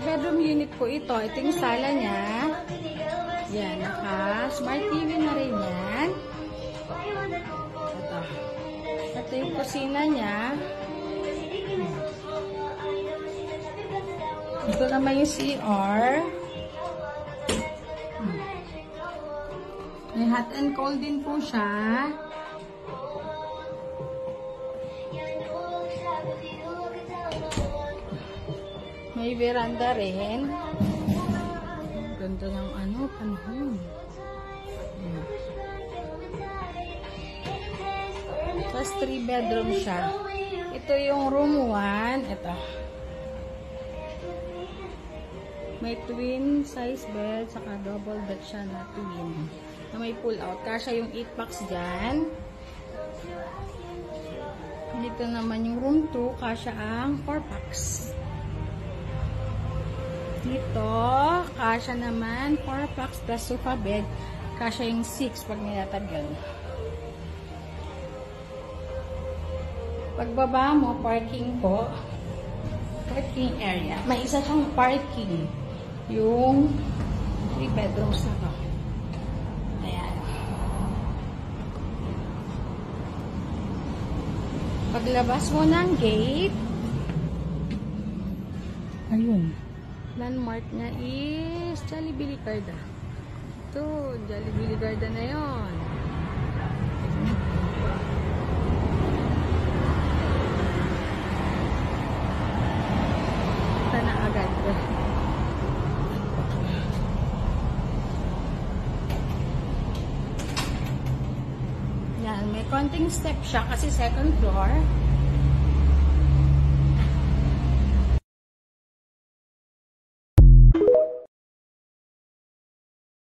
Bedroom unit po ito. Ito yung sala niya. Yan, naka-smart TV na rin yan. Ito yung kusina niya. Ito naman yung CR. May hot and cold din po siya. May veranda rin. Ganda ng panahon. Tapos 3 bedroom siya. Ito yung room 1. Ito. May twin size bed, saka double bed siya na twin. Na may pull out. Kasya yung 8 packs dyan. Dito naman yung room 2. Kasya ang 4 packs. Dito, kasya naman 4 packs plus sofa bed. Kasya yung 6 pag nilatagal. Pagbaba mo, parking po. Parking area. May isa siyang parking. Yung 3 bedrooms na to. Ayan. Paglabas mo ng gate, ayun. Landmark niya is Jollibee Garda. Ito, Jollibee Garda na yun. Ito na agad. Yan, may konting step siya kasi second floor.